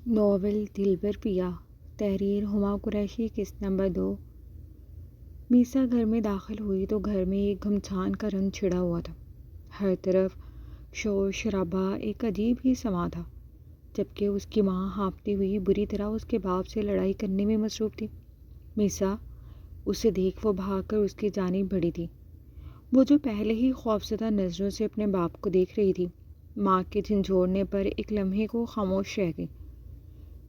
Novel دلبر پیا، تحریر ہما قریشی، قسط نمبر 2۔ میسا گھر میں داخل ہوئی تو گھر میں ایک گھمسان کا رنگ چھڑا ہوا تھا۔ ہر طرف شور شرابہ ایک عجیب ہی سما تھا، جبکہ اس کی ماں ہانپتی ہوئی بری طرح اس کے باپ سے لڑائی کرنے میں مصروف تھی۔ میسا اسے دیکھ وہ بھاگ کر اس کی جانب بڑھی تھی، وہ جو پہلے ہی خوفزدہ نظروں سے اپنے باپ کو دیکھ رہی تھی۔ ماں کے جھنجھوڑنے پر ایک لمحے کو خاموش رہ گئی۔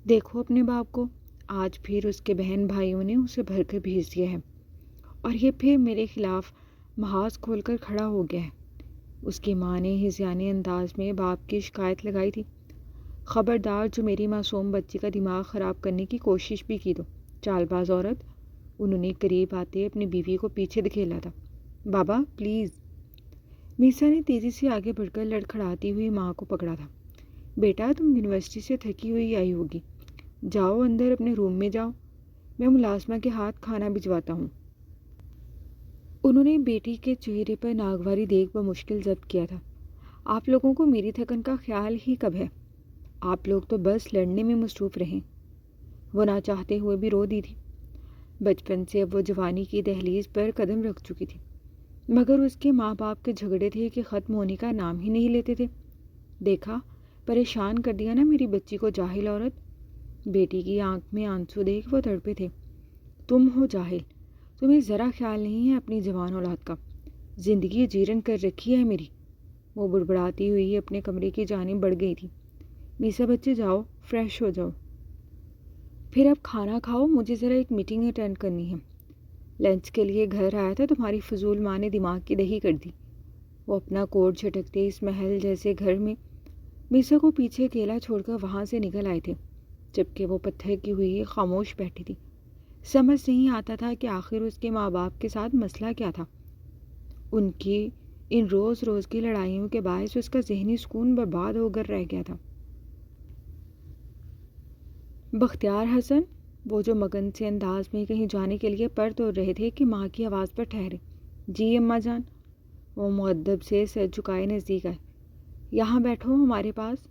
دیکھو اپنے باپ کو، آج پھر اس کے بہن بھائیوں نے اسے بھر کر بھیج دیا ہے، اور یہ پھر میرے خلاف محاذ کھول کر کھڑا ہو گیا ہے۔ اس کی ماں نے ہذیانی انداز میں باپ کی شکایت لگائی تھی۔ خبردار، جو میری معصوم بچی کا دماغ خراب کرنے کی کوشش بھی کی تو چال باز عورت۔ انہوں نے قریب آتے اپنی بیوی کو پیچھے دھکیلا تھا۔ بابا پلیز۔ میسا نے تیزی سے آگے بڑھ کر لڑکھڑاتی ہوئی ماں کو پکڑا تھا۔ بیٹا، تم یونیورسٹی سے تھکی ہوئی آئی ہوگی، جاؤ اندر اپنے روم میں جاؤ، میں ملازمہ کے ہاتھ کھانا بھجواتا ہوں۔ انہوں نے بیٹی کے چہرے پر ناگواری دیکھ بمشکل ضبط کیا تھا۔ آپ لوگوں کو میری تھکن کا خیال ہی کب ہے؟ آپ لوگ تو بس لڑنے میں مصروف رہیں۔ وہ نہ چاہتے ہوئے بھی رو دی تھی۔ بچپن سے اب وہ جوانی کی دہلیز پر قدم رکھ چکی تھی، مگر اس کے ماں باپ کے جھگڑے تھے کہ ختم ہونے کا نام ہی نہیں لیتے تھے۔ دیکھا، پریشان کر دیا نا میری بچی کو، جاہل عورت۔ بیٹی کی آنکھ میں آنسو دیکھ وہ تڑپے تھے۔ تم ہو جاہل، تمہیں ذرا خیال نہیں ہے اپنی جوان اولاد کا، زندگی جیرن کر رکھی ہے میری۔ وہ بڑبڑاتی ہوئی اپنے کمرے کی جانب بڑھ گئی تھی۔ میسا بچے جاؤ، فریش ہو جاؤ، پھر اب کھانا کھاؤ، مجھے ذرا ایک میٹنگ اٹینڈ کرنی ہے۔ لنچ کے لیے گھر آیا تھا، تمہاری فضول ماں نے دماغ کی دہی کر دی۔ وہ اپنا کوٹ جھٹکتے اس محل جیسے گھر میں میسا کو پیچھے اکیلا چھوڑ کر وہاں سے نکل آئے تھے، جبکہ وہ پتھر کی ہوئی خاموش بیٹھی تھی۔ سمجھ نہیں آتا تھا کہ آخر اس کے ماں باپ کے ساتھ مسئلہ کیا تھا۔ ان کی ان روز روز کی لڑائیوں کے باعث اس کا ذہنی سکون برباد ہو کر رہ گیا تھا۔ بختیار حسن، وہ جو مگن سے انداز میں کہیں جانے کے لیے پر توڑ رہے تھے کہ ماں کی آواز پر ٹھہرے۔ جی اماں جان۔ وہ مؤدب سے سر جھکائے نزدیک آئے۔ یہاں بیٹھو ہمارے پاس۔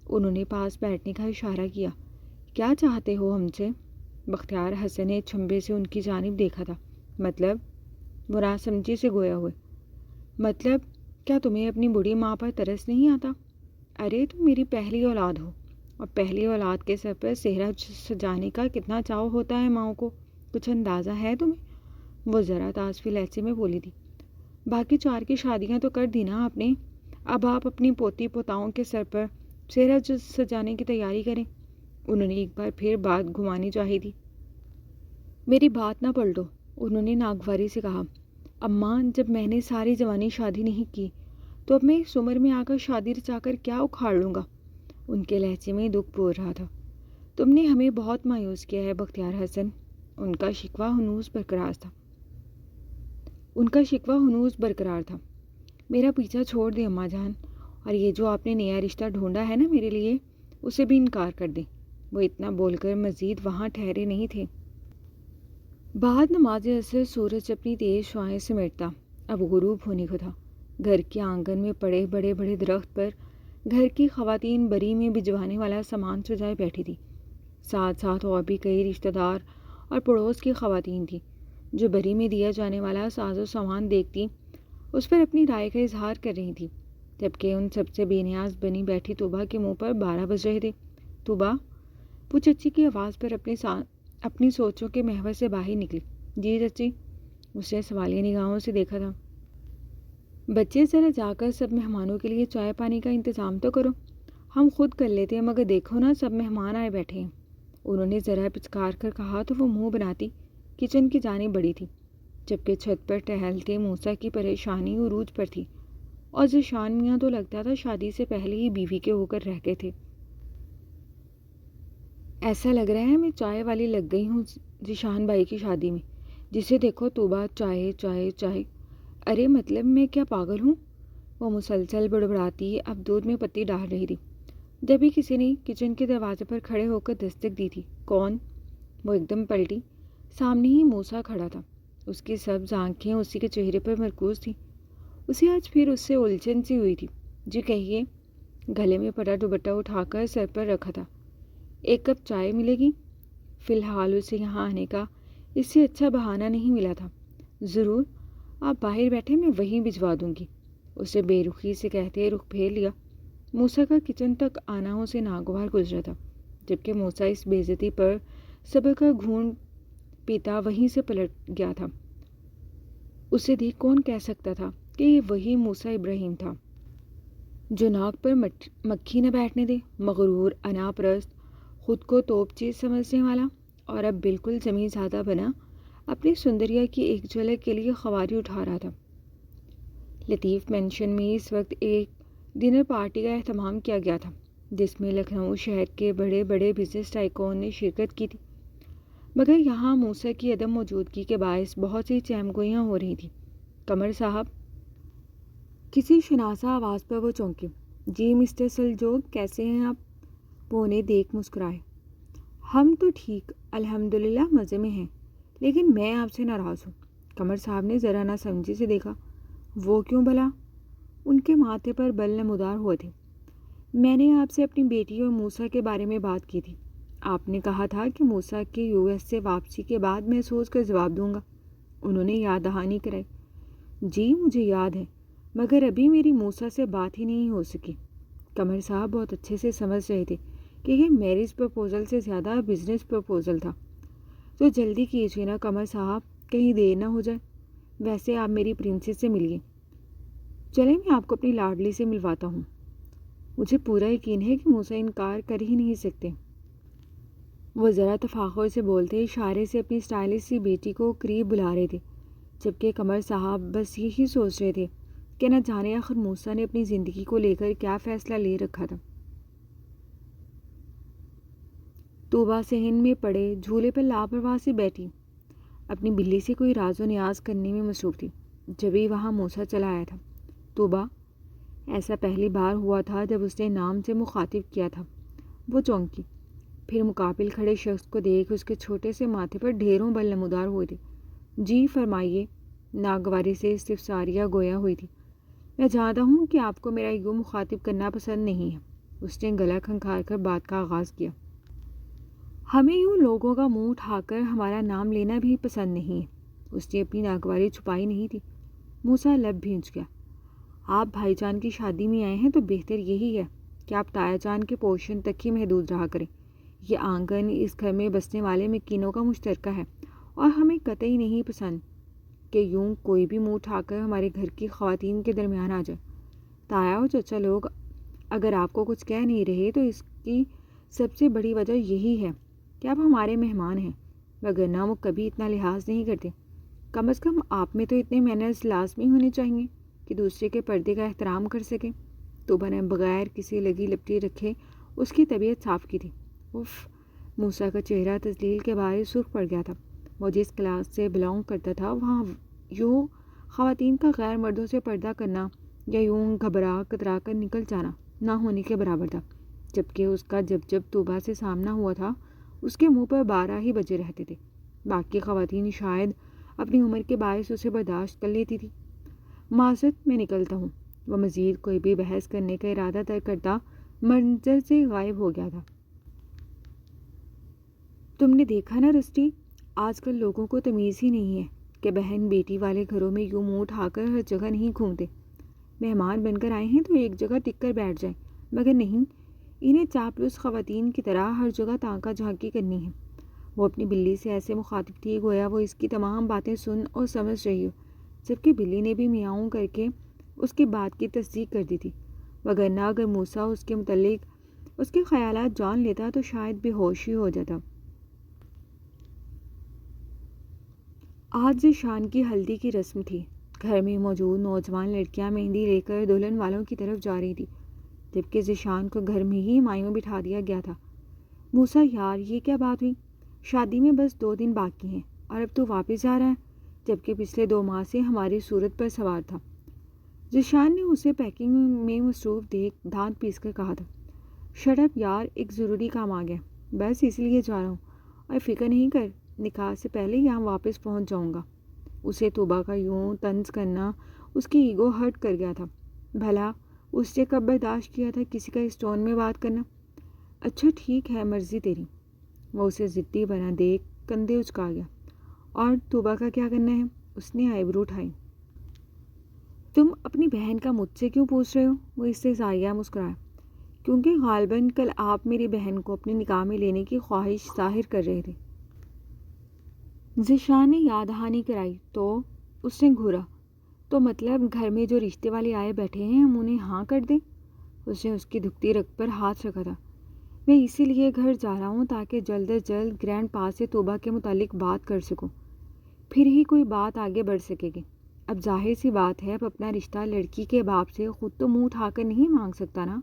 انہوں نے پاس بیٹھنے کا اشارہ کیا۔ کیا چاہتے ہو ہم سے؟ بختیار حسن نے چھمبے سے ان کی جانب دیکھا تھا۔ مطلب؟ وہ ناسمجھی سے گویا ہوئے۔ مطلب کیا تمہیں اپنی بوڑھی ماں پر ترس نہیں آتا؟ ارے تم میری پہلی اولاد ہو، اور پہلی اولاد کے سر پر صحرا سجانے کا کتنا چاؤ ہوتا ہے ماؤں کو، کچھ اندازہ ہے تمہیں؟ وہ ذرا تاسفی لہجے میں بولی تھی۔ باقی 4 کی شادیاں تو کر دی نا آپ نے، اب آپ اپنی پوتی پوتاؤں کے سر پر صحرا سجانے کی تیاری کریں۔ انہوں نے ایک بار پھر بات گھمانی چاہی تھی۔ میری بات نہ پلٹو، انہوں نے ناگواری سے کہا۔ اماں، جب میں نے ساری جوانی شادی نہیں کی تو اب میں اس عمر میں آ کر شادی رچا کر کیا اکھاڑ لوں گا؟ ان کے لہجے میں دکھ بول رہا تھا۔ تم نے ہمیں بہت مایوس کیا ہے بختیار حسن۔ ان کا شکوہ ہنوز برقرار تھا۔ میرا پیچھا چھوڑ دیں اماں جان، اور یہ جو آپ نے نیا رشتہ ڈھونڈا ہے نا میرے لیے، اسے بھی انکار کر دیں۔ وہ اتنا بول کر مزید وہاں ٹھہرے نہیں تھے۔ بعد نماز عصر سورج اپنی تیز شعاعیں سمیٹتا اب غروب ہونے کو تھا۔ گھر کے آنگن میں پڑے بڑے بڑے درخت پر گھر کی خواتین بری میں بھجوانے والا سامان سجائے بیٹھی تھی۔ ساتھ ساتھ اور بھی کئی رشتہ دار اور پڑوس کی خواتین تھیں، جو بری میں دیا جانے والا ساز و سامان دیکھتی اس پر اپنی رائے کا اظہار کر رہی تھی، جبکہ ان سب سے بے نیاز بنی بیٹھی طوبا کے منہ پر 12 بج رہے تھے۔ طوبا، وہ چچی کی آواز پر اپنی سوچوں کے محور سے باہر نکلی۔ جی چچی؟ اس نے سوالیہ نگاہوں سے دیکھا تھا۔ بچے، ذرا جا کر سب مہمانوں کے لیے چائے پانی کا انتظام تو کرو، ہم خود کر لیتے ہیں، مگر دیکھو نا سب مہمان آئے بیٹھے ہیں۔ انہوں نے ذرا پچکار کر کہا تو وہ منہ بناتی کچن کی جانب بڑھی تھی، جبکہ چھت پر ٹہلتے موسیٰ کی پریشانی عروج پر تھی، اور ذیشان میاں تو لگتا تھا شادی سے پہلے ہی بیوی کے ہو کر رہ گئے تھے۔ ایسا لگ رہا ہے میں چائے والی لگ گئی ہوں ذیشان بھائی کی شادی میں، جسے دیکھو طوبا چائے چائے چائے۔ ارے مطلب میں کیا پاگل ہوں؟ وہ مسلسل بڑبڑاتی اب دودھ میں پتی ڈال رہی تھی، جبھی کسی نے کچن کے دروازے پر کھڑے ہو کر دستک دی تھی۔ کون؟ وہ ایک دم پلٹی۔ سامنے ہی موسیٰ کھڑا تھا، اس کی سبز آنکھیں اسی کے چہرے پر مرکوز تھیں۔ اسے آج پھر اس سے الجھن سی ہوئی تھی۔ جی کہیے۔ گلے میں پڑا دوپٹہ اٹھا کر سر پر رکھا تھا۔ ایک کپ چائے ملے گی؟ فی الحال اسے یہاں آنے کا اس سے اچھا بہانہ نہیں ملا تھا۔ ضرور، آپ باہر بیٹھے، میں وہیں بھجوا دوں گی، اسے بے رخی سے کہتے رخ پھیر لیا۔ موسیٰ کا کچن تک آنا اسے ناگوار گزرا تھا، جبکہ موسیٰ اس بے عزتی پر صبر کا گھونٹ پیتا وہیں سے پلٹ گیا تھا۔ اسے دیکھ کون کہہ سکتا تھا کہ یہ وہی موسیٰ ابراہیم تھا جو ناک پر مکھی نہ بیٹھنے دے، مغرور، انا پرست، خود کو توپ چیز سمجھنے والا، اور اب بالکل زمین زادہ بنا اپنی سندریا کی ایک جھلک کے لیے خواری اٹھا رہا تھا۔ لطیف مینشن میں اس وقت ایک ڈنر پارٹی کا اہتمام کیا گیا تھا جس میں لکھنؤ شہر کے بڑے بڑے بزنس ٹائکون نے شرکت کی تھی، مگر یہاں موسیٰ کی عدم موجودگی کے باعث بہت سی چہم گوئیاں ہو رہی تھیں۔ قمر صاحب، کسی شناسہ آواز پر وہ چونکے۔ جی مسٹر سلجوگ، کیسے ہیں آپ؟ وہ انہیں دیکھ مسکرائے۔ ہم تو ٹھیک، الحمدللہ مزے میں ہیں، لیکن میں آپ سے ناراض ہوں۔ قمر صاحب نے ذرا نہ سمجھی سے دیکھا۔ وہ کیوں بھلا؟ ان کے ماتھے پر بل نمودار ہوئے تھے۔ میں نے آپ سے اپنی بیٹی اور موسیٰ کے بارے میں بات کی تھی۔ آپ نے کہا تھا کہ موسیٰ کے US سے واپسی کے بعد میں سوچ کر جواب دوں گا۔ انہوں نے یاد دہانی کرائی۔ جی مجھے یاد ہے، مگر ابھی میری موسیٰ سے بات ہی نہیں ہو سکی۔ قمر صاحب بہت اچھے سے سمجھ رہے تھے کہ یہ میرج پرپوزل سے زیادہ بزنس پرپوزل تھا۔ تو جلدی کیجیے نا قمر صاحب، کہیں دیر نہ ہو جائے۔ ویسے آپ میری پرنسس سے ملیے۔ چلیں میں آپ کو اپنی لاڈلی سے ملواتا ہوں۔ مجھے پورا یقین ہے کہ موسیٰ انکار کر ہی نہیں سکتے۔ وہ ذرا تفاخر سے بولتے اشارے سے اپنی اسٹائلش سی بیٹی کو قریب بلا رہے تھے، جبکہ قمر صاحب بس یہی سوچ رہے تھے کہ نہ جانے آخر موسیٰ نے اپنی زندگی کو لے کر کیا فیصلہ لے رکھا تھا۔ طوبہ صحن میں پڑے جھولے پر لاپرواہ سے بیٹھی اپنی بلی سے کوئی راز و نیاز کرنے میں مصروف تھی، جبھی وہاں موسیٰ چلا آیا تھا۔ طوبہ، ایسا پہلی بار ہوا تھا جب اس نے نام سے مخاطب کیا تھا۔ وہ چونکی، پھر مقابل کھڑے شخص کو دیکھ اس کے چھوٹے سے ماتھے پر ڈھیروں بل نمودار ہوئے تھے۔ جی فرمائیے، ناگواری سے استفساریہ گویا ہوئی تھی۔ میں جانتا ہوں کہ آپ کو میرا یوں مخاطب کرنا پسند نہیں ہے، اس نے گلا کھنکھار کر بات کا آغاز کیا۔ ہمیں یوں لوگوں کا منہ اٹھا کر ہمارا نام لینا بھی پسند نہیں ہے۔ اس نے اپنی ناگواری چھپائی نہیں تھی۔ موسیٰ لب بھینچ گیا۔ آپ بھائی جان کی شادی میں آئے ہیں تو بہتر یہی ہے کہ آپ تایا جان کے پورشن تک ہی محدود رہا کریں۔ یہ آنگن اس گھر میں بسنے والے مکینوں کا مشترکہ ہے، اور ہمیں قطعی نہیں پسند کہ یوں کوئی بھی منہ اٹھا کر ہمارے گھر کی خواتین کے درمیان آ جائے۔ تایا اور چچا لوگ اگر آپ کو کچھ کہہ نہیں رہے تو اس کی سب سے بڑی وجہ یہی ہے کہ آپ ہمارے مہمان ہیں، وگرنہ وہ کبھی اتنا لحاظ نہیں کرتے۔ کم از کم آپ میں تو اتنے مینرز لازمی ہونے چاہیے کہ دوسرے کے پردے کا احترام کر سکیں۔ طوبہ نے بغیر کسی لگی لپٹی رکھے اس کی طبیعت صاف کی تھی۔ اف! موسیٰ کا چہرہ تذلیل کے باعث سرخ پڑ گیا تھا۔ وہ جس کلاس سے بلانگ کرتا تھا وہاں یوں خواتین کا غیر مردوں سے پردہ کرنا یا یوں گھبرا کترا کر نکل جانا نہ ہونے کے برابر تھا، جبکہ اس کا جب طوبہ سے سامنا ہوا تھا اس کے منہ پر 12 ہی بجے رہتے تھے۔ باقی خواتین شاید اپنی عمر کے باعث اسے برداشت کر لیتی تھی۔ معذرت، میں نکلتا ہوں۔ وہ مزید کوئی بھی بحث کرنے کا ارادہ ترک کرتا منظر سے غائب ہو گیا تھا۔ تم نے دیکھا نا رسٹی، آج کل لوگوں کو تمیز ہی نہیں ہے کہ بہن بیٹی والے گھروں میں یوں منہ اٹھا کر ہر جگہ نہیں گھومتے۔ مہمان بن کر آئے ہیں تو ایک جگہ ٹک کر بیٹھ جائیں، مگر نہیں، انہیں چاپلوس خواتین کی طرح ہر جگہ تانکا جھانکی کرنی ہے۔ وہ اپنی بلی سے ایسے مخاطب تھی گویا وہ اس کی تمام باتیں سن اور سمجھ رہی ہو، جبکہ بلی نے بھی میاؤں کر کے اس کی بات کی تصدیق کر دی تھی، وگرنہ اگر موسیٰ اس کے متعلق اس کے خیالات جان لیتا تو شاید بے ہوش ہی ہو جاتا۔ آج ذیشان کی ہلدی کی رسم تھی۔ گھر میں موجود نوجوان لڑکیاں مہندی لے کر دلہن والوں کی طرف جا رہی تھی، جبکہ ذیشان کو گھر میں ہی مایوں بٹھا دیا گیا تھا۔ موسیٰ یار، یہ کیا بات ہوئی؟ شادی میں بس 2 دن باقی ہیں اور اب تو واپس جا رہا ہے، جبکہ پچھلے 2 ماہ سے ہماری صورت پر سوار تھا۔ ذیشان نے اسے پیکنگ میں مصروف دیکھ دانت پیس کر کہا تھا۔ شٹ اپ یار، ایک ضروری کام آ گیا، بس اس لیے جا رہا ہوں، اور فکر نہیں کر، نکاح سے پہلے یہاں واپس پہنچ جاؤں گا۔ اسے طوبہ کا یوں طنز کرنا اس کی ایگو ہرٹ کر گیا تھا۔ بھلا اس سے کب برداشت کیا تھا کسی کا اس ٹون میں بات کرنا؟ اچھا ٹھیک ہے، مرضی تیری۔ وہ اسے ضدی بنا دیکھ کندھے اچکا گیا۔ اور طوبہ کا کیا کرنا ہے؟ اس نے آئی برو اٹھائی۔ تم اپنی بہن کا مجھ سے کیوں پوچھ رہے ہو؟ وہ اس سے زاریہ مسکرایا۔ کیونکہ غالباً کل آپ میری بہن کو اپنی نکاح میں لینے کی خواہش ظاہر کر رہے تھے۔ ذیشان نے یاد دہانی کرائی تو اس نے گھورا۔ تو مطلب گھر میں جو رشتے والے آئے بیٹھے ہیں ہم انہیں ہاں کر دیں؟ اس نے اس کی دکھتی رگ پر ہاتھ رکھا تھا۔ میں اسی لیے گھر جا رہا ہوں تاکہ جلد از جلد گرینڈ پا سے طوبہ کے متعلق بات کر سکوں، پھر ہی کوئی بات آگے بڑھ سکے گی۔ اب ظاہر سی بات ہے اب اپنا رشتہ لڑکی کے باپ سے خود تو منہ اٹھا کر نہیں مانگ سکتا نا۔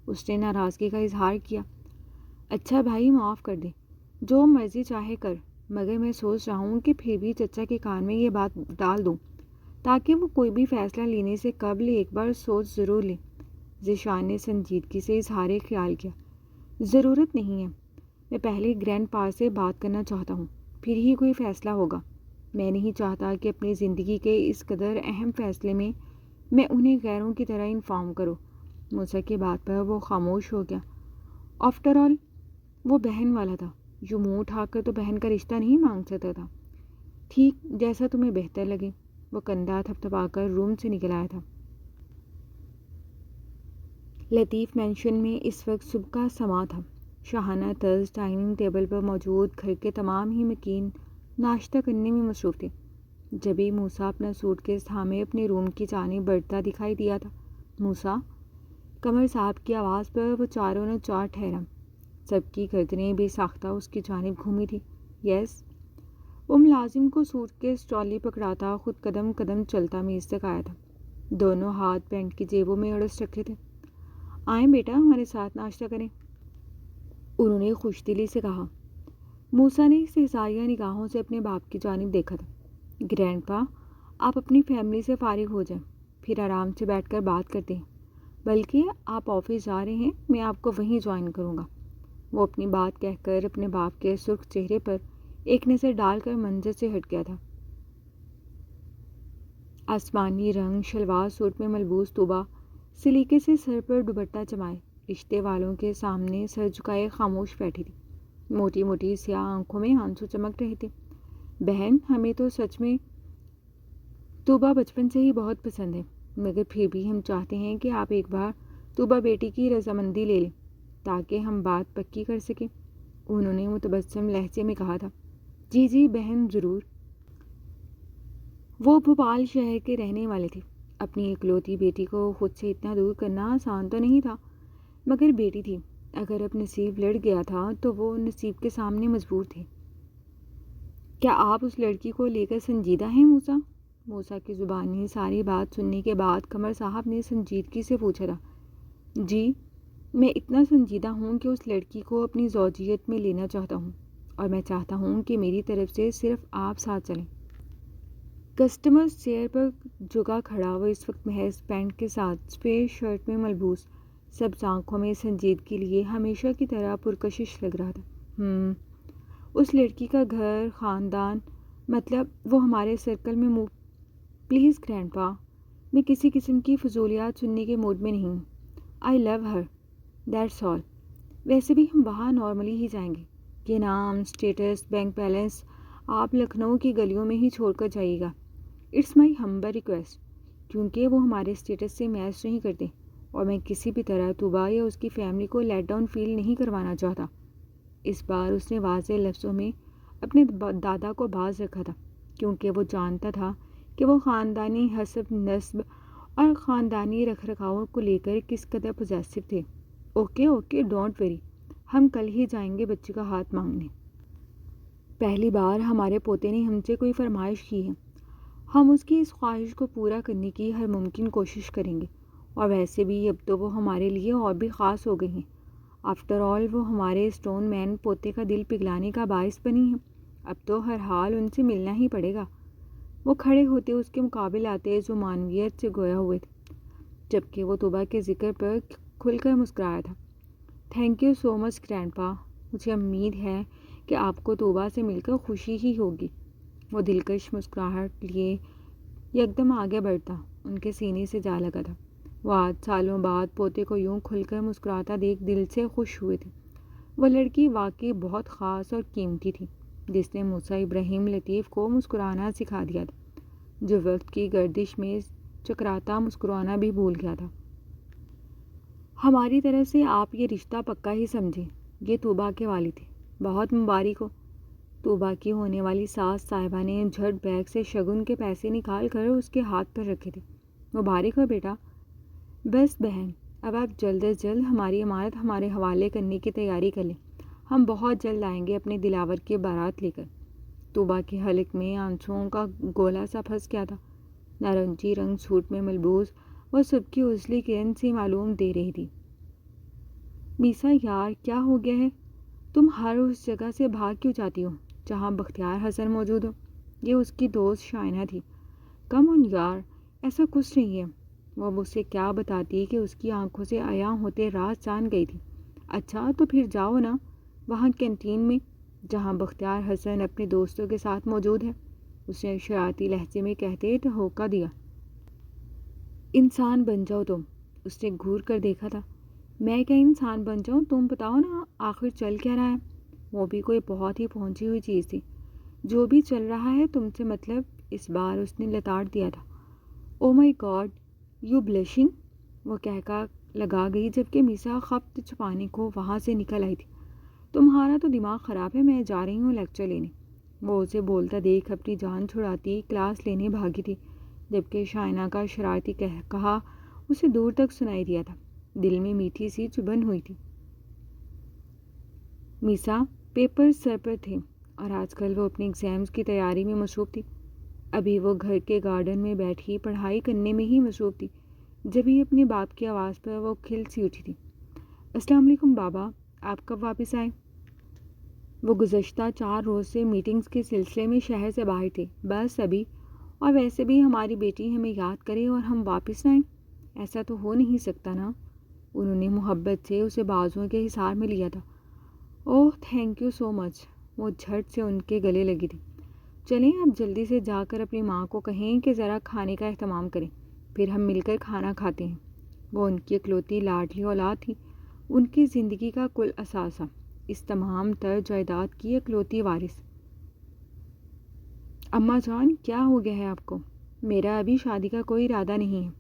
اس نے ناراضگی کا اظہار کیا۔ اچھا بھائی معاف کر دے، جو مرضی چاہے کر، مگر میں سوچ رہا ہوں کہ پھر بھی چچا کے کان میں یہ بات ڈال دوں تاکہ وہ کوئی بھی فیصلہ لینے سے قبل ایک بار سوچ ضرور لیں۔ ذیشان نے سنجیدگی سے اظہار خیال کیا۔ ضرورت نہیں ہے، میں پہلے گرینڈ پا سے بات کرنا چاہتا ہوں، پھر ہی کوئی فیصلہ ہوگا۔ میں نہیں چاہتا کہ اپنی زندگی کے اس قدر اہم فیصلے میں انہیں غیروں کی طرح انفارم کروں۔ موسیٰ کی بات پر وہ خاموش ہو گیا۔ آفٹر آل وہ بہن والا تھا، جو منہ اٹھا کر تو بہن کا رشتہ نہیں مانگ سکتا تھا۔ ٹھیک، جیسا تمہیں بہتر لگے۔ وہ کندھا تھپتھپا کر روم سے نکل آیا تھا۔ لطیف مینشن میں اس وقت صبح کا سماں تھا۔ شاہانہ طرز ڈائننگ ٹیبل پر موجود گھر کے تمام ہی مکین ناشتہ کرنے میں مصروف تھے۔ جبھی موسیٰ اپنا سوٹ کیس تھامے اپنے روم کی جانب بڑھتا دکھائی دیا تھا۔ موسیٰ، قمر صاحب کی آواز پر وہ چاروں نے چار ٹھہرا۔ سب کی گردنیں بے ساختہ اس کی جانب گھومی تھی۔ یس۔ وہ ملازم کو سوٹ کیس ٹرالی پکڑاتا خود قدم قدم چلتا میز تک آیا تھا۔ دونوں ہاتھ پینٹ کی جیبوں میں اڑس رکھے تھے۔ آئیں بیٹا، ہمارے ساتھ ناشتہ کریں، انہوں نے خوش دلی سے کہا۔ موسیٰ نے استحضاریہ نگاہوں سے اپنے باپ کی جانب دیکھا تھا۔ گرینڈ پا، آپ اپنی فیملی سے فارغ ہو جائیں، پھر آرام سے بیٹھ کر بات کرتے ہیں۔ بلکہ آپ آفس جا رہے ہیں، میں آپ کو وہیں جوائن کروں گا۔ وہ اپنی بات کہہ کر اپنے باپ کے سرخ چہرے پر ایک نظر ڈال کر منظر سے ہٹ گیا تھا۔ آسمانی رنگ شلوار سوٹ میں ملبوس طوبہ سلیقے سے سر پر دوپٹہ جمائے رشتے والوں کے سامنے سر جھکائے خاموش بیٹھی تھی۔ موٹی موٹی سیاہ آنکھوں میں آنسو چمک رہے تھے۔ بہن، ہمیں تو سچ میں طوبہ بچپن سے ہی بہت پسند ہے، مگر پھر بھی ہم چاہتے ہیں کہ آپ ایک بار طوبہ بیٹی کی رضامندی لے لیں تاکہ ہم بات پکی کر سکیں، انہوں نے متبسم لہجے میں کہا تھا۔ جی جی بہن، ضرور۔ وہ بھوپال شہر کے رہنے والے تھے۔ اپنی اکلوتی بیٹی کو خود سے اتنا دور کرنا آسان تو نہیں تھا، مگر بیٹی تھی، اگر اب نصیب لڑ گیا تھا تو وہ نصیب کے سامنے مجبور تھے۔ کیا آپ اس لڑکی کو لے کر سنجیدہ ہیں موسیٰ؟ موسیٰ کی زبانی ساری بات سننے کے بعد قمر صاحب نے سنجیدگی سے پوچھا تھا۔ جی، میں اتنا سنجیدہ ہوں کہ اس لڑکی کو اپنی زوجیت میں لینا چاہتا ہوں، اور میں چاہتا ہوں کہ میری طرف سے صرف آپ ساتھ چلیں۔ کسٹمر چیئر پر جھکا کھڑا، وہ اس وقت محض پینٹ کے ساتھ سفید شرٹ میں ملبوس سبز آنکھوں میں سنجیدگی کے لیے ہمیشہ کی طرح پرکشش لگ رہا تھا۔ اس لڑکی کا گھر، خاندان، مطلب وہ ہمارے سرکل میں پلیز گرینڈ پا، میں کسی قسم کی فضولیات سننے کے موڈ میں نہیں ہوں۔ آئی لو ہر، دیٹس آل۔ ویسے بھی ہم وہاں نارملی ہی جائیں گے۔ یہ نام، اسٹیٹس، بینک بیلنس آپ لکھنؤ کی گلیوں میں ہی چھوڑ کر جائیے گا۔ اٹس مائی ہمبل ریکویسٹ، کیونکہ وہ ہمارے اسٹیٹس سے میچ نہیں کرتے، اور میں کسی بھی طرح طوبہ یا اس کی فیملی کو لیٹ ڈاؤن فیل نہیں کروانا چاہتا۔ اس بار اس نے واضح لفظوں میں اپنے دادا کو باز رکھا تھا، کیونکہ وہ جانتا تھا کہ وہ خاندانی حسب نسب اور خاندانی رکھ رکھاؤ کو لے کر کس قدر پوزیسو تھے۔ اوکے اوکے، ڈونٹ وری، ہم کل ہی جائیں گے بچے کا ہاتھ مانگنے۔ پہلی بار ہمارے پوتے نے ہم سے کوئی فرمائش کی ہے، ہم اس کی اس خواہش کو پورا کرنے کی ہر ممکن کوشش کریں گے، اور ویسے بھی اب تو وہ ہمارے لیے اور بھی خاص ہو گئی ہیں۔ آفٹر آل وہ ہمارے اسٹون مین پوتے کا دل پگھلانے کا باعث بنی ہیں، اب تو ہر حال ان سے ملنا ہی پڑے گا۔ وہ کھڑے ہوتے اس کے مقابل آتے جو معنویت سے گویا ہوئے تھے، جبکہ وہ طوبہ کے ذکر پر کھل کر مسکرایا تھا۔ Thank you so much grand پا، مجھے امید ہے کہ آپ کو طوبہ سے مل کر خوشی ہی ہوگی۔ وہ دلکش مسکراہٹ لیے یکدم آگے بڑھتا ان کے سینے سے جا لگا تھا۔ وہ 8 سالوں بعد پوتے کو یوں کھل کر مسکراتا دیکھ دل سے خوش ہوئے تھے۔ وہ لڑکی واقعی بہت خاص اور قیمتی تھی، جس نے موسیٰ ابراہیم لطیف کو مسکرانا سکھا دیا تھا، جو وقت کی گردش میں چکراتا مسکرانا بھی بھول گیا تھا۔ ہماری طرف سے آپ یہ رشتہ پکا ہی سمجھیں۔ یہ طوبیٰ کے والد تھے، بہت مبارک ہو۔ طوبیٰ کی ہونے والی ساس صاحبہ نے جھٹ بیگ سے شگن کے پیسے نکال کر اس کے ہاتھ پر رکھے تھے۔ مبارک ہو بیٹا۔ بس بہن، اب آپ جلد از جلد ہماری امانت ہمارے حوالے کرنے کی تیاری کر لیں، ہم بہت جلد آئیں گے اپنے دلاور کی بارات لے کر۔ طوبیٰ کے حلق میں آنسوؤں کا گولا سا پھنس گیا تھا۔ نارنجی رنگ سوٹ میں ملبوس وہ صبح کی اجلی کرن سی معلوم دے رہی تھی۔ میسا یار، کیا ہو گیا ہے؟ تم ہر اس جگہ سے بھاگ کیوں جاتی ہو جہاں بختیار حسن موجود ہو؟ یہ اس کی دوست شائنہ تھی۔ کم آن یار، ایسا کچھ نہیں ہے۔ وہ مجھ سے کیا بتاتی کہ اس کی آنکھوں سے عیاں ہوتے راز جان گئی تھی۔ اچھا تو پھر جاؤ نا وہاں کینٹین میں جہاں بختیار حسن اپنے دوستوں کے ساتھ موجود ہے، اس نے شرارتی لہجے میں کہتے ٹھوکا دیا۔ انسان بن جاؤ تم۔ اس نے گھور کر دیکھا تھا۔ میں کیا انسان بن جاؤں؟ تم بتاؤ نا آخر چل کیا رہا ہے؟ وہ بھی کوئی بہت ہی پہنچی ہوئی چیز تھی۔ جو بھی چل رہا ہے تم سے مطلب؟ اس بار اس نے لتاڑ دیا تھا۔ او مائی گاڈ، یو بلشنگ، وہ کہہ لگا گئی جبکہ میسا خپت چھپانے کو وہاں سے نکل آئی تھی۔ تمہارا تو دماغ خراب ہے، میں جا رہی ہوں لیکچر لینے۔ وہ اسے بولتا دیکھ اپنی جان چھڑاتی کلاس لینے بھاگی تھی، جبکہ شائنہ کا شرارتی کہا اسے دور تک سنائی دیا تھا، دل میں میٹھی سی چبھن ہوئی تھی۔ میسا پیپر سر پر تھے اور آج کل وہ اپنے ایگزامز کی تیاری میں مصروف تھی۔ ابھی وہ گھر کے گارڈن میں بیٹھی پڑھائی کرنے میں ہی مصروف تھی، جبھی اپنے باپ کی آواز پر وہ کھل سی اٹھی تھی۔ السلام علیکم بابا، آپ کب واپس آئے؟ وہ گزشتہ 4 روز سے میٹنگز کے سلسلے میں شہر سے باہر تھے۔ بس ابھی، اور ویسے بھی ہماری بیٹی ہمیں یاد کرے اور ہم واپس نہ آئیں، ایسا تو ہو نہیں سکتا نا۔ انہوں نے محبت سے اسے بازوؤں کے حصار میں لیا تھا۔ اوہ تھینک یو سو مچ، وہ جھٹ سے ان کے گلے لگی تھی۔ چلیں اب جلدی سے جا کر اپنی ماں کو کہیں کہ ذرا کھانے کا اہتمام کریں، پھر ہم مل کر کھانا کھاتے ہیں۔ وہ ان کی اکلوتی لاڈلی اولاد تھی، ان کی زندگی کا کل اثاثہ، اس تمام تر جائیداد کی اکلوتی وارث۔ اماں جان، کیا ہو گیا ہے آپ کو؟ میرا ابھی شادی کا کوئی ارادہ نہیں ہے،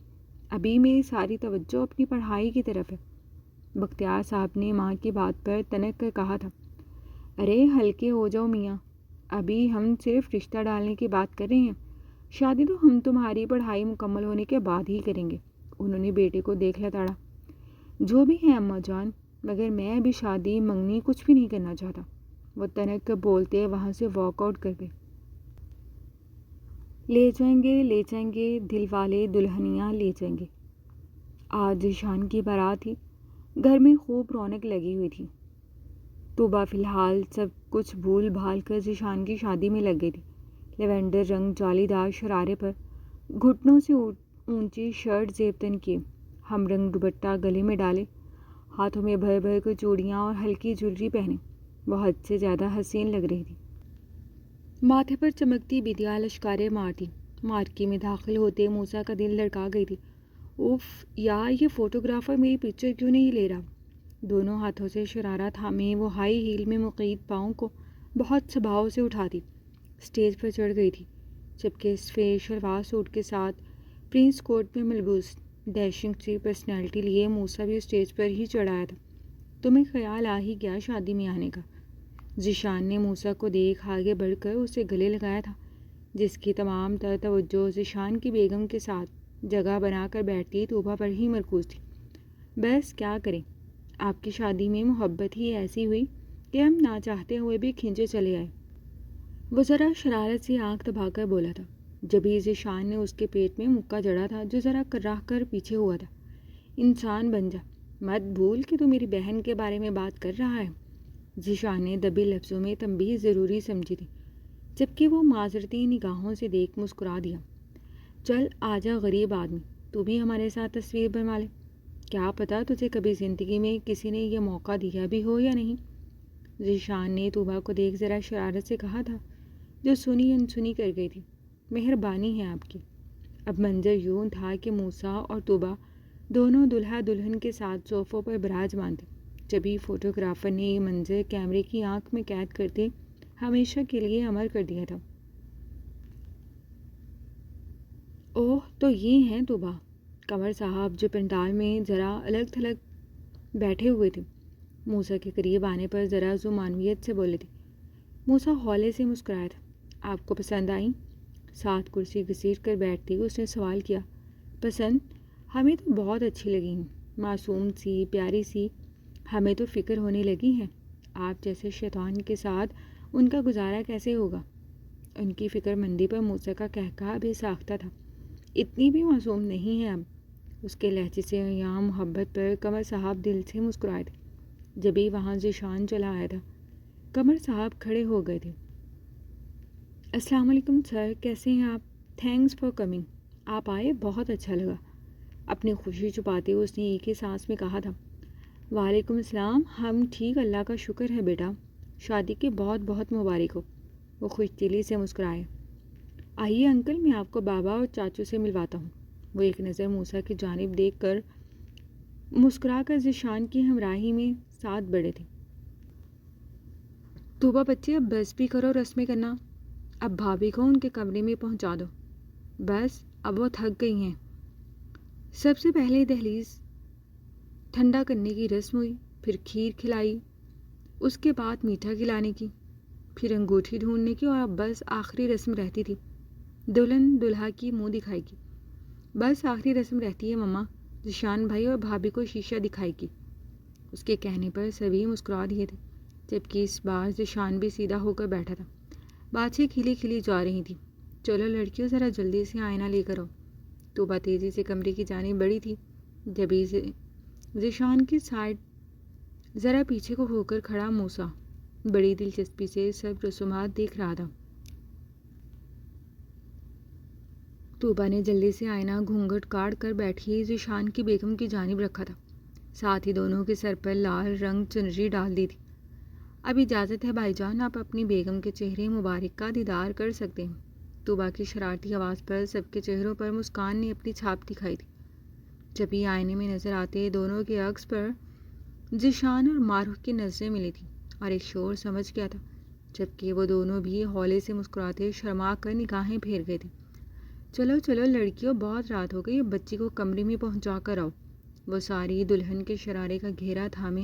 ابھی میری ساری توجہ اپنی پڑھائی کی طرف ہے، بختیار صاحب نے ماں کی بات پر تنک کر کہا تھا۔ ارے ہلکے ہو جاؤ میاں، ابھی ہم صرف رشتہ ڈالنے کی بات کر رہے ہیں، شادی تو ہم تمہاری پڑھائی مکمل ہونے کے بعد ہی کریں گے۔ انہوں نے بیٹے کو دیکھ لتاڑا۔ جو بھی ہے اماں جان، مگر میں ابھی شادی منگنی کچھ بھی نہیں کرنا چاہتا، وہ تنک کر بولتے وہاں سے واک آؤٹ کر گئے۔ لے جائیں گے دل والے دلہنیاں لے جائیں گے۔ آج ذیشان کی بارات تھی، گھر میں خوب رونق لگی ہوئی تھی۔ طوبیٰ فی الحال سب کچھ بھول بھال کر ذیشان کی شادی میں لگ گئی تھی۔ لیونڈر رنگ جالی دار شرارے پر، گھٹنوں سے اونچی شرٹ زیب تن کیے، ہم رنگ دوپٹہ گلے میں ڈالے، ہاتھوں میں بھر بھر کر چوڑیاں اور ہلکی جویلری پہنے، وہ حد سے زیادہ حسین لگ رہی تھی۔ ماتھے پر چمکتی بندیاں لشکاریں مارتی، مارکی میں داخل ہوتے موسیٰ کا دل دھڑکا گئی تھی۔ اوف یار، یہ فوٹوگرافر میری پکچر کیوں نہیں لے رہا؟ دونوں ہاتھوں سے شرارہ تھامے وہ ہائی ہیل میں مقید پاؤں کو بہت سبھاؤ سے اٹھاتی اسٹیج پر چڑھ گئی تھی، جبکہ سفید شلوار سوٹ کے ساتھ پرنس کوٹ میں ملبوس ڈیشنگ سی پرسنالٹی لیے موسیٰ بھی اسٹیج پر ہی چڑھ آیا تھا۔ تمہیں خیال آ ہی گیا شادی میں آنے کا؟ ذیشان نے موسیٰ کو دیکھ آگے بڑھ کر اسے گلے لگایا تھا، جس کی تمام تر توجہ ذیشان کی بیگم کے ساتھ جگہ بنا کر بیٹھتی طوبیٰ پر ہی مرکوز تھی۔ بس کیا کریں، آپ کی شادی میں محبت ہی ایسی ہوئی کہ ہم نہ چاہتے ہوئے بھی کھنچے چلے آئے۔ وہ ذرا شرارت سے آنکھ دبا کر بولا تھا، جبھی ذیشان نے اس کے پیٹ میں مکہ جڑا تھا جو ذرا کراہ کر پیچھے ہوا تھا۔ انسان بن جا، مت بھول کہ تو میری بہن کے بارے میں بات کر رہا ہے۔ ذیشان نے دبے لفظوں میں تنبیہ ضروری سمجھی تھی، جبکہ وہ معذرتی نگاہوں سے دیکھ مسکرا دیا۔ چل آجا غریب آدمی، تو بھی ہمارے ساتھ تصویر بنوا لے، کیا پتہ تجھے کبھی زندگی میں کسی نے یہ موقع دیا بھی ہو یا نہیں۔ ذیشان نے طوبیٰ کو دیکھ ذرا شرارت سے کہا تھا، جو سنی انسنی کر گئی تھی۔ مہربانی ہے آپ کی۔ اب منظر یوں تھا کہ موسیٰ اور طوبیٰ دونوں دلہا دلہن کے ساتھ صوفوں پر براجمان تھے، جبھی فوٹوگرافر نے یہ منظر کیمرے کی آنکھ میں قید کرتے ہمیشہ کے لیے امر کر دیا تھا۔ اوہ تو یہ ہیں توبہ! قمر صاحب جو پنڈال میں ذرا الگ تھلگ بیٹھے ہوئے تھے، موسیٰ کے قریب آنے پر ذرا زو معنویت سے بولے تھے۔ موسیٰ ہولے سے مسکرایا تھا۔ آپ کو پسند آئیں؟ ساتھ کرسی گھسیٹ کر بیٹھتے ہی اس نے سوال کیا۔ پسند؟ ہمیں تو بہت اچھی لگی ہیں، معصوم سی، پیاری سی۔ ہمیں تو فکر ہونے لگی ہے آپ جیسے شیطان کے ساتھ ان کا گزارا کیسے ہوگا۔ ان کی فکر مندی پر موسیٰ کا کہکہا بھی ساختہ تھا۔ اتنی بھی معصوم نہیں ہے اب۔ اس کے لہجے سے یہاں محبت پر قمر صاحب دل سے مسکرائے تھے۔ جبھی وہاں ذیشان چلا آیا تھا، قمر صاحب کھڑے ہو گئے تھے۔ السلام علیکم سر، کیسے ہیں آپ؟ Thanks for coming. آپ آئے، بہت اچھا لگا۔ اپنی خوشی چھپاتے ہوئے اس نے ایک ہی سانس میں کہا تھا۔ وعلیکم السلام، ہم ٹھیک، اللہ کا شکر ہے بیٹا، شادی کے بہت بہت مبارک ہو۔ وہ خوش دلی سے مسکرائے۔ آئیے انکل، میں آپ کو بابا اور چاچو سے ملواتا ہوں۔ وہ ایک نظر موسیٰ کی جانب دیکھ کر مسکرا کر ذیشان کی ہمراہی میں ساتھ بڑھے تھے۔ توبہ بچے، اب بس بھی کرو رسمیں کرنا، اب بھابھی کو ان کے کمرے میں پہنچا دو، بس اب وہ تھک گئی ہیں۔ سب سے پہلے دہلیز ٹھنڈا کرنے کی رسم ہوئی، پھر کھیر کھلائی، اس کے بعد میٹھا کھلانے کی، پھر انگوٹھی ڈھونڈنے کی، اور اب بس آخری رسم رہتی تھی، دلہن دلہا کی منہ دکھائے گی۔ بس آخری رسم رہتی ہے مما، ذیشان بھائی اور بھابھی کو شیشہ دکھائے گی۔ اس کے کہنے پر سبھی مسکرا دیے تھے، جبکہ اس بار ذیشان بھی سیدھا ہو کر بیٹھا تھا۔ باتیں کھلی کھلی جا رہی تھیں۔ چلو لڑکیوں، ذرا جلدی سے آئینہ لے کر آؤ۔ توبہ تیزی سے کمرے کی جانب بڑھی تھی، جبھی ذیشان کی سائڈ ذرا پیچھے کو ہو کر کھڑا موسیٰ بڑی دلچسپی سے سب رسومات دیکھ رہا تھا۔ توبہ نے جلدی سے آئینہ گھونگھٹ کاٹ کر بیٹھی ذیشان کی بیگم کی جانب رکھا تھا، ساتھ ہی دونوں کے سر پر لال رنگ چنری ڈال دی تھی۔ اب اجازت ہے بھائی جان، آپ اپنی بیگم کے چہرے مبارک کا دیدار کر سکتے ہیں۔ توبہ کی شرارتی آواز پر سب کے چہروں پر مسکان نے اپنی چھاپ دکھائی تھی۔ جبھی آئینے میں نظر آتے دونوں کے عکس پر ذیشان اور ماروح کی نظریں ملی تھیں، اور ایک شور سمجھ گیا تھا، جبکہ وہ دونوں بھی ہولے سے مسکراتے شرما کر نگاہیں پھیر گئے تھے۔ چلو چلو لڑکیوں، بہت رات ہو گئی، اب بچی کو کمرے میں پہنچا کر آؤ۔ وہ ساری دلہن کے شرارے کا گھیرا تھامے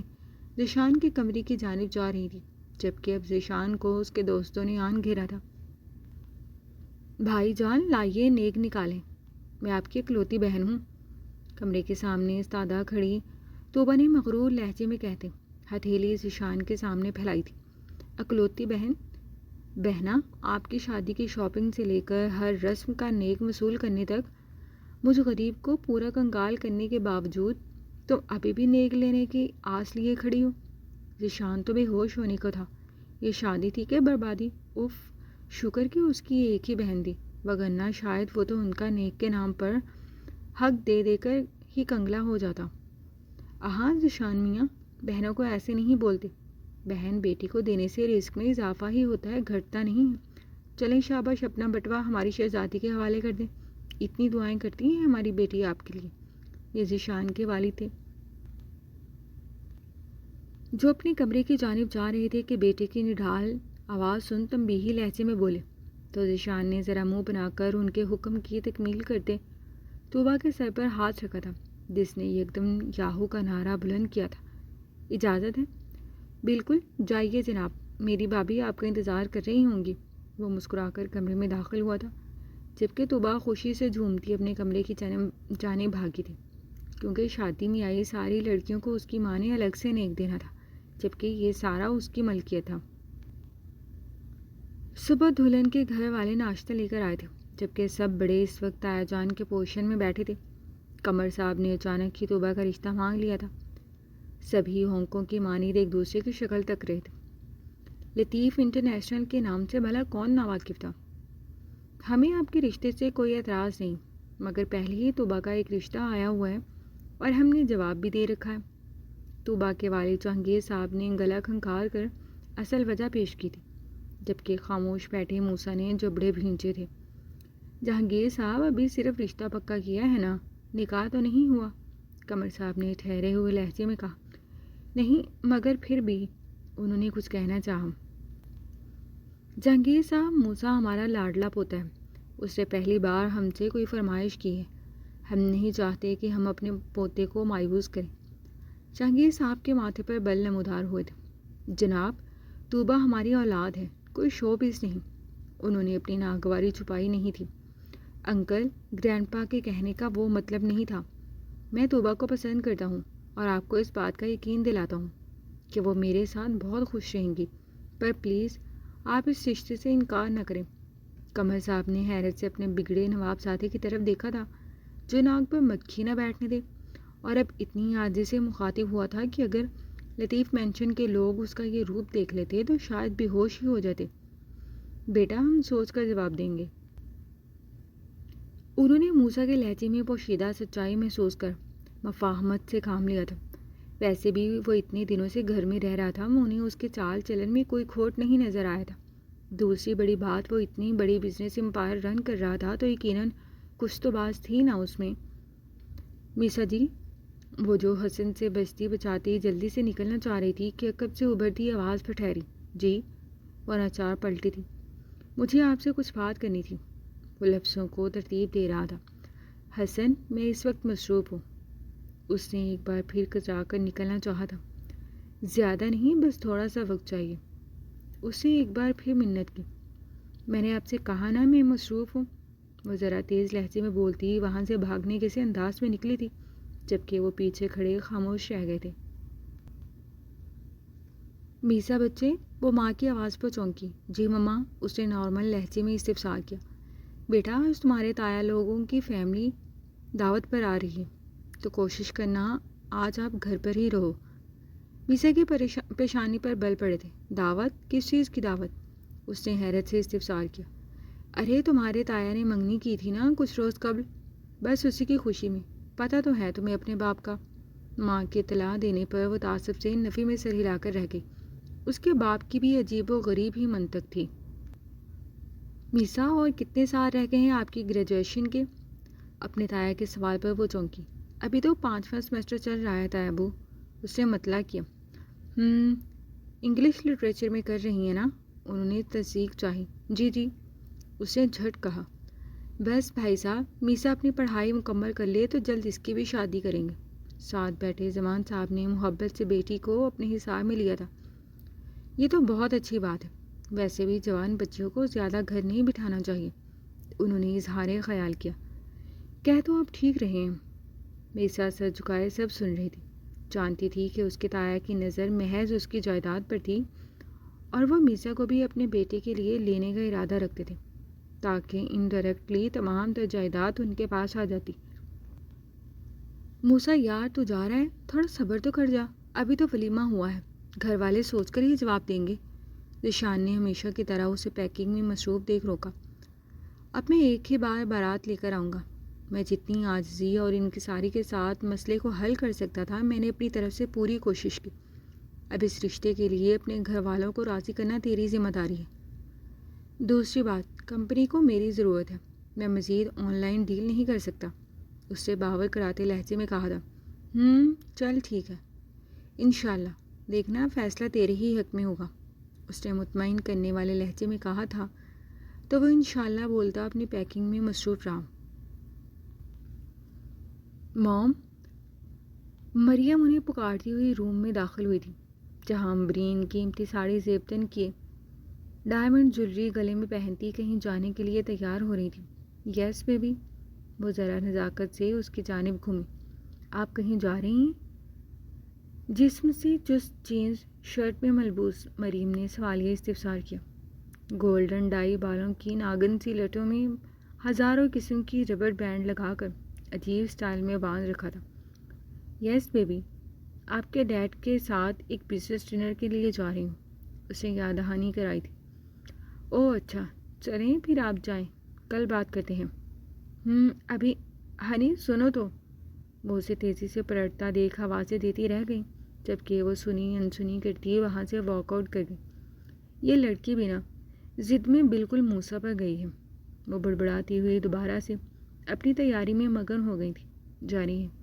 ذیشان کے کمرے کی جانب جا رہی تھی، جبکہ اب ذیشان کو اس کے دوستوں نے آن گھیرا تھا۔ بھائی جان لائیے نیک نکالیں، میں آپ کی اکلوتی بہن ہوں۔ کمرے کے سامنے استادہ کھڑی توبہ نے مغرور لہجے میں کہتے ہتھیلی ذیشان کے سامنے پھیلائی تھی۔ اکلوتی بہن؟ بہنا، آپ کی شادی کی شاپنگ سے لے کر ہر رسم کا نیک وصول کرنے تک مجھ غریب کو پورا کنگال کرنے کے باوجود تم ابھی بھی نیک لینے کی آس لیے کھڑی ہو۔ ذیشان تو بے ہوش ہونے کو تھا۔ یہ شادی تھی کہ بربادی؟ اف، شکر کہ اس کی ایک ہی بہن تھی، وگرنہ شاید وہ تو ان کا نیک کے نام پر حق دے دے کر ہی کنگلا ہو جاتا۔ ہاں ذیشان میاں، بہنوں کو ایسے نہیں بولتے، بہن بیٹی کو دینے سے رزق میں اضافہ ہی ہوتا ہے، گھٹتا نہیں ہے۔ چلیں شاباش، اپنا بٹوا ہماری شہزادی کے حوالے کر دیں، اتنی دعائیں کرتی ہیں ہماری بیٹی آپ کے لیے۔ یہ ذیشان کے والد تھے، جو اپنے کمرے کی جانب جا رہے تھے کہ بیٹے کی نڈھال آواز سن تنبیہی لہجے میں بولے، تو ذیشان نے ذرا منہ بنا کر ان کے حکم کی تکمیل کرتے توبہ کے سر پر ہاتھ رکھا تھا، جس نے یکدم یاہو کا نعرہ بلند کیا تھا۔ اجازت ہے؟ بالکل، جائیے جناب، میری بھابھی آپ کا انتظار کر رہی ہوں گی۔ وہ مسکرا کر کمرے میں داخل ہوا تھا، جبکہ توبہ خوشی سے جھومتی اپنے کمرے کی جانب بھاگی تھی، کیونکہ شادی میں آئی ساری لڑکیوں کو اس کی ماں نے الگ سے نیک دینا تھا، جبکہ یہ سارا اس کی ملکیت تھا۔ صبح دلہن کے گھر والے ناشتہ لے کر آئے تھے، جبکہ سب بڑے اس وقت تایا جان کے پوشن میں بیٹھے تھے۔ قمر صاحب نے اچانک ہی توبہ کا رشتہ مانگ لیا تھا۔ سبھی ہونکوں کی مانند ایک دوسرے کی شکل تک رہے تھے۔ لطیف انٹرنیشنل کے نام سے بھلا کون ناواقف تھا؟ ہمیں آپ کے رشتے سے کوئی اعتراض نہیں، مگر پہلے ہی توبہ کا ایک رشتہ آیا ہوا ہے اور ہم نے جواب بھی دے رکھا ہے۔ توبہ کے والد جہانگیر صاحب نے گلا کھنکھار کر اصل وجہ پیش کی تھی، جبکہ خاموش بیٹھے موسیٰ نے جبڑے بھینچے تھے۔ جہانگیر صاحب، ابھی صرف رشتہ پکا کیا ہے نا، نکاح تو نہیں ہوا؟ قمر صاحب نے ٹھہرے ہوئے لہجے میں کہا۔ نہیں مگر پھر بھی انہوں نے کچھ کہنا چاہا۔ جہانگیر صاحب، موسیٰ ہمارا لاڈلا پوتا ہے، اس نے پہلی بار ہم سے کوئی فرمائش کی ہے، ہم نہیں چاہتے کہ ہم اپنے پوتے کو مایوس کریں۔ جہانگیر صاحب کے ماتھے پر بل نمودار ہوئے تھے۔ جناب، طوبہ ہماری اولاد ہے، کوئی شو پیس نہیں۔ انہوں نے اپنی ناگواری چھپائی نہیں تھی۔ انکل، گرینڈ پا کے کہنے کا وہ مطلب نہیں تھا۔ میں طوبہ کو پسند کرتا ہوں اور آپ کو اس بات کا یقین دلاتا ہوں کہ وہ میرے ساتھ بہت خوش رہیں گی، پر پلیز آپ اس رشتے سے انکار نہ کریں۔ قمر صاحب نے حیرت سے اپنے بگڑے نواب زادے کی طرف دیکھا تھا، جو ناک پر مکھی نہ بیٹھنے دے، اور اب اتنی عاجزی سے مخاطب ہوا تھا کہ اگر لطیف مینشن کے لوگ اس کا یہ روپ دیکھ لیتے تو شاید بے ہوش ہی ہو جاتے۔ بیٹا، ہم سوچ کر جواب دیں گے۔ انہوں نے موسیٰ کے لہجے میں پوشیدہ سچائی محسوس کر مفاہمت سے کام لیا تھا۔ ویسے بھی وہ اتنے دنوں سے گھر میں رہ رہا تھا، انہیں اس کے چال چلن میں کوئی کھوٹ نہیں نظر آیا تھا۔ دوسری بڑی بات، وہ اتنی بڑی بزنس امپائر رن کر رہا تھا تو یقیناً کچھ تو باز تھی نا اس میں۔ میسا جی، وہ جو حسن سے بستی بچاتی جلدی سے نکلنا چاہ رہی تھی کہ عقب سے ابھرتی آواز پر ٹھہری۔ جی، وہ ناچار پلٹی تھی۔ مجھے آپ سے کچھ بات کرنی تھی۔ وہ لفظوں کو ترتیب دے رہا تھا۔ حسن، میں اس وقت مصروف ہوں۔ اس نے ایک بار پھر کچرا کر نکلنا چاہا تھا۔ زیادہ نہیں، بس تھوڑا سا وقت چاہیے۔ اس نے ایک بار پھر منت کی۔ میں نے آپ سے کہا نا میں مصروف ہوں۔ وہ ذرا تیز لہجے میں بولتی وہاں سے بھاگنے کے سے انداز میں نکلی تھی، جبکہ وہ پیچھے کھڑے خاموش رہ گئے تھے۔ میسا بچے، وہ ماں کی آواز پر چونکی۔ جی مما، اس نے نارمل لہجے میں استفسار کیا۔ بیٹا، آج تمہارے تایا لوگوں کی فیملی دعوت پر آ رہی ہے، تو کوشش کرنا آج آپ گھر پر ہی رہو۔ میسا کی پیشانی پر بل پڑے تھے۔ دعوت؟ کس چیز کی دعوت؟ اس نے حیرت سے استفسار کیا۔ ارے تمہارے تایا نے منگنی کی تھی نا کچھ روز قبل، بس اسی کی خوشی میں۔ پتہ تو ہے تمہیں اپنے باپ کا۔ ماں کی اطلاع دینے پر وہ تعصب سے نفی میں سر ہلا کر رہ گئی۔ اس کے باپ کی بھی عجیب و غریب ہی منطق تھی۔ میسا، اور کتنے سال رہ گئے ہیں آپ کی گریجویشن کے؟ اپنے تایا کے سوال پر وہ چونکی۔ ابھی تو 5واں سیمسٹر چل رہا ہے تایا ابو، اس نے مطلع کیا۔ انگلش لٹریچر میں کر رہی ہیں نا؟ انہوں نے تصدیق چاہی۔ جی جی، اس نے جھٹ کہا۔ بس بھائی صاحب، میسا اپنی پڑھائی مکمل کر لے تو جلد اس کی بھی شادی کریں گے۔ ساتھ بیٹھے زمان صاحب نے محبت سے بیٹی کو اپنے حساب میں لیا تھا۔ یہ تو بہت اچھی بات ہے، ویسے بھی جوان بچیوں کو زیادہ گھر نہیں بٹھانا چاہیے، انہوں نے اظہار خیال کیا۔ کہہ تو آپ ٹھیک رہے ہیں۔ میسا سر جھکائے سب سن رہی تھی، جانتی تھی کہ اس کے تایا کی نظر محض اس کی جائیداد پر تھی، اور وہ میسا کو بھی اپنے بیٹے کے لیے لینے کا ارادہ رکھتے تھے تاکہ انڈائریکٹلی تمام تر جائیداد ان کے پاس آ جاتی۔ موسیٰ یار، تو جا رہا ہے، تھوڑا صبر تو کر جا، ابھی تو ولیمہ ہوا ہے، گھر والے سوچ کر ہی جواب دیں گے۔ ذیشان نے ہمیشہ کی طرح اسے پیکنگ میں مصروف دیکھ روکا۔ اب میں ایک ہی بار بارات لے کر آؤں گا۔ میں جتنی عاجزی اور انکساری کے ساتھ مسئلے کو حل کر سکتا تھا میں نے اپنی طرف سے پوری کوشش کی۔ اب اس رشتے کے لیے اپنے گھر والوں کو راضی کرنا تیری ذمہ داری ہے۔ دوسری بات، کمپنی کو میری ضرورت ہے، میں مزید آن لائن ڈیل نہیں کر سکتا، اس سے باور کراتے لہجے میں کہا تھا۔ چل ٹھیک ہے، انشاءاللہ، دیکھنا فیصلہ تیرے ہی حق میں ہوگا، اس نے مطمئن کرنے والے لہجے میں کہا تھا، تو وہ انشاءاللہ بولتا اپنی پیکنگ میں مصروف رہا۔ موم، مریم انہیں پکارتی ہوئی روم میں داخل ہوئی تھی، جہاں امبرین قیمتی ساڑی زیبتن کیے ڈائمنڈ جویلری گلے میں پہنتی کہیں جانے کے لیے تیار ہو رہی تھی۔ یس بیبی، وہ ذرا نزاکت سے اس کی جانب گھومی۔ آپ کہیں جا رہی ہیں؟ جسم سے چست جینز شرٹ میں ملبوس مریم نے سوالیہ استفسار کیا۔ گولڈن ڈائی بالوں کی ناگن سی لٹوں میں ہزاروں قسم کی ربڑ بینڈ لگا کر عجیب سٹائل میں باندھ رکھا تھا۔ یس بیبی، آپ کے ڈیڈ کے ساتھ ایک بزنس ڈنر کے لیے جا رہی ہوں، اس نے یاد دہانی کرائی تھی۔ اوہ اچھا، چلیں پھر آپ جائیں، کل بات کرتے ہیں۔ ابھی ہنی سنو تو، وہ اسے تیزی سے پلٹتا دیکھ آوازیں دیتی رہ گئی، جبکہ وہ سنی انسنی کرتی وہاں سے واک آؤٹ کر گئی۔ یہ لڑکی بھی نا ضد میں بالکل موسیٰ پر گئی ہے، وہ بڑبڑاتی ہوئی دوبارہ سے اپنی تیاری میں مگن ہو گئی تھی۔ جاری ہے۔